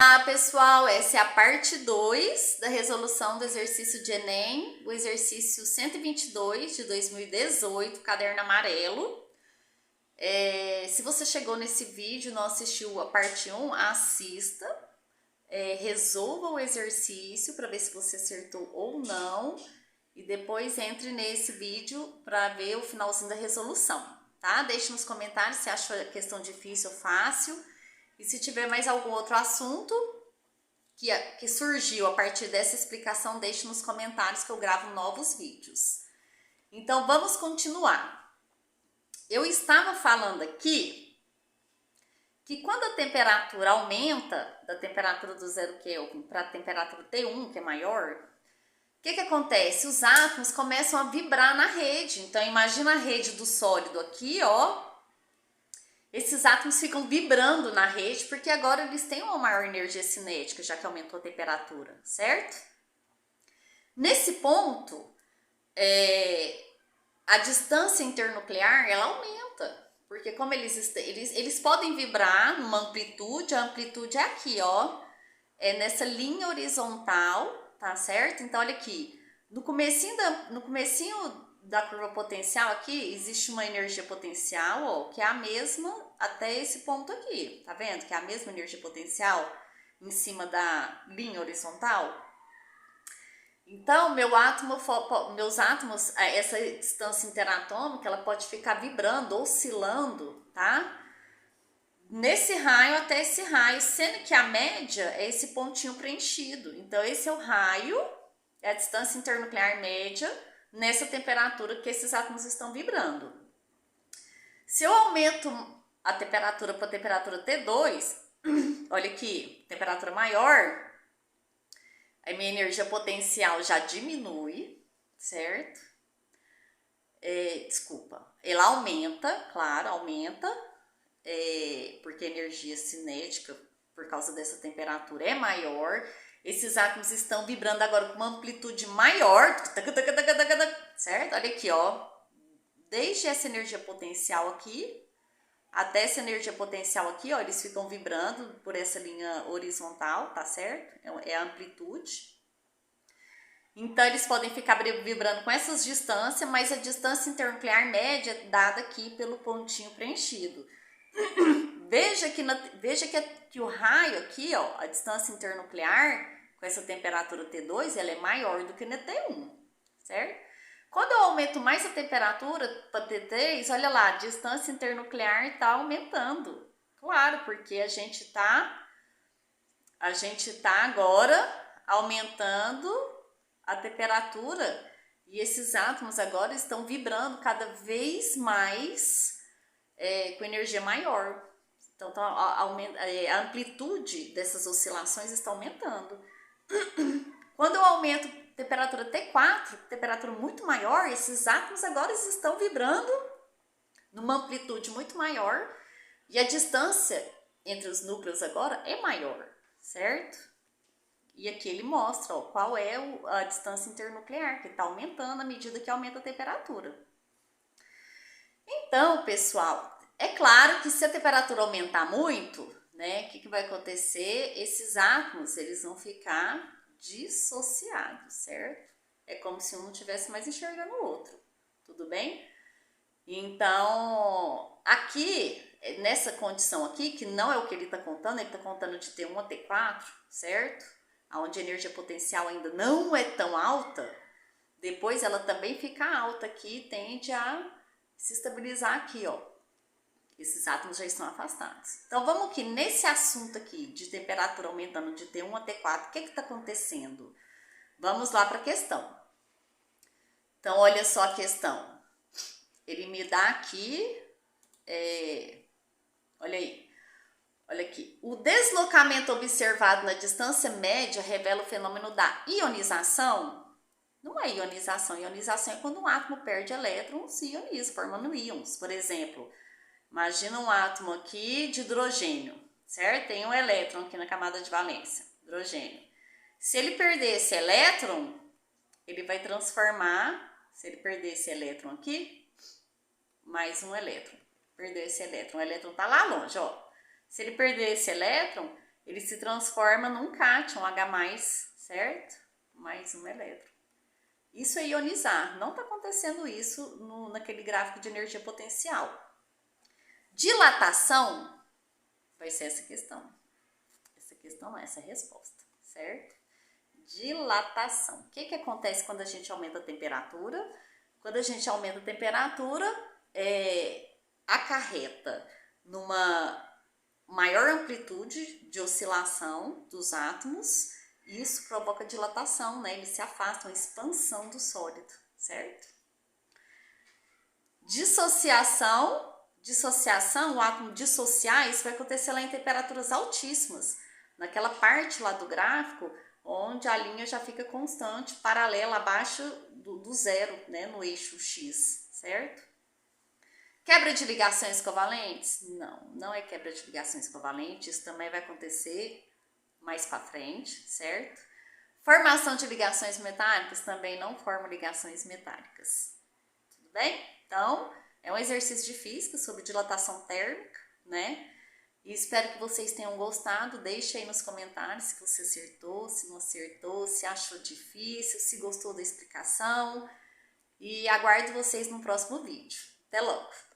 Olá, pessoal, essa é a parte 2 da resolução do exercício de Enem, o exercício 122 de 2018, caderno amarelo. Se você chegou nesse vídeo e não assistiu a parte 1, assista, resolva o exercício para ver se você acertou ou não e depois entre nesse vídeo para ver o finalzinho da resolução, tá? Deixe nos comentários se achou a questão difícil ou fácil. E se tiver mais algum outro assunto que surgiu a partir dessa explicação, deixe nos comentários que eu gravo novos vídeos. Então, vamos continuar. Eu estava falando aqui que quando a temperatura aumenta, da temperatura do 0 Kelvin para a temperatura T1, que é maior, o que acontece? Os átomos começam a vibrar na rede. Então, imagina a rede do sólido aqui, ó. Esses átomos ficam vibrando na rede porque agora eles têm uma maior energia cinética, já que aumentou a temperatura, certo? Nesse ponto, a distância internuclear ela aumenta, porque como eles podem vibrar numa amplitude, a amplitude é aqui, ó, é nessa linha horizontal, tá certo? Então, olha aqui, no comecinho da curva potencial aqui, existe uma energia potencial, ó, que é a mesma até esse ponto aqui, tá vendo? Que é a mesma energia potencial em cima da linha horizontal. Então, meus átomos, essa distância interatômica, ela pode ficar vibrando, oscilando, tá? Nesse raio até esse raio, sendo que a média é esse pontinho preenchido. Então, esse é o raio, é a distância internuclear média, nessa temperatura que esses átomos estão vibrando. Se eu aumento a temperatura para a temperatura T2, olha aqui, temperatura maior, a minha energia potencial já diminui, certo? Ela aumenta, claro, aumenta, porque a energia cinética, por causa dessa temperatura, é maior. Esses átomos estão vibrando agora com uma amplitude maior, certo? Olha aqui, ó. Desde essa energia potencial aqui, até essa energia potencial aqui, ó, eles ficam vibrando por essa linha horizontal, tá certo? É a amplitude. Então, eles podem ficar vibrando com essas distâncias, mas a distância internuclear média é dada aqui pelo pontinho preenchido. Veja que o raio aqui, ó, a distância internuclear, com essa temperatura T2, ela é maior do que na T1, certo? Quando eu aumento mais a temperatura para T3, olha lá, a distância internuclear está aumentando. Claro, porque a gente tá agora aumentando a temperatura e esses átomos agora estão vibrando cada vez mais com energia maior. Então, a amplitude dessas oscilações está aumentando. Quando eu aumento a temperatura T4, temperatura muito maior, esses átomos agora estão vibrando numa amplitude muito maior e a distância entre os núcleos agora é maior, certo? E aqui ele mostra, ó, qual é a distância internuclear, que está aumentando à medida que aumenta a temperatura. Então, pessoal, é claro que se a temperatura aumentar muito, né, o que vai acontecer? Esses átomos, eles vão ficar dissociados, certo? É como se um não estivesse mais enxergando o outro, tudo bem? Então, aqui, nessa condição aqui, que não é o que ele está contando, ele está contando de T1 a T4, certo? Onde a energia potencial ainda não é tão alta, depois ela também fica alta aqui e tende a se estabilizar aqui, ó. Esses átomos já estão afastados. Então, vamos aqui nesse assunto aqui de temperatura aumentando de T1 a T4, o que está acontecendo? Vamos lá para a questão. Então, olha só a questão. Ele me dá aqui, olha aí, olha aqui. O deslocamento observado na distância média revela o fenômeno da ionização. Não é ionização. Ionização é quando um átomo perde elétrons e ioniza, formando íons. Por exemplo, imagina um átomo aqui de hidrogênio, certo? Tem um elétron aqui na camada de valência, hidrogênio. Se ele perder esse elétron, ele vai transformar, se ele perder esse elétron aqui, mais um elétron, perdeu esse elétron, o elétron tá lá longe, ó. Se ele perder esse elétron, ele se transforma num cátion H+, certo? Mais um elétron. Isso é ionizar. Não está acontecendo isso naquele gráfico de energia potencial. Dilatação vai ser essa questão. Essa questão é essa resposta, certo? Dilatação. O que acontece quando a gente aumenta a temperatura? Quando a gente aumenta a temperatura, acarreta numa maior amplitude de oscilação dos átomos, e isso provoca dilatação, né? Eles se afastam, expansão do sólido, certo? Dissociação, o átomo dissociar, isso vai acontecer lá em temperaturas altíssimas, naquela parte lá do gráfico, onde a linha já fica constante, paralela, abaixo do zero, né? No eixo X, certo? Quebra de ligações covalentes? Não é quebra de ligações covalentes, isso também vai acontecer mais para frente, certo? Formação de ligações metálicas? Também não forma ligações metálicas. Tudo bem? Então, é um exercício de física sobre dilatação térmica, né? E espero que vocês tenham gostado. Deixe aí nos comentários se você acertou, se não acertou, se achou difícil, se gostou da explicação. E aguardo vocês no próximo vídeo. Até logo!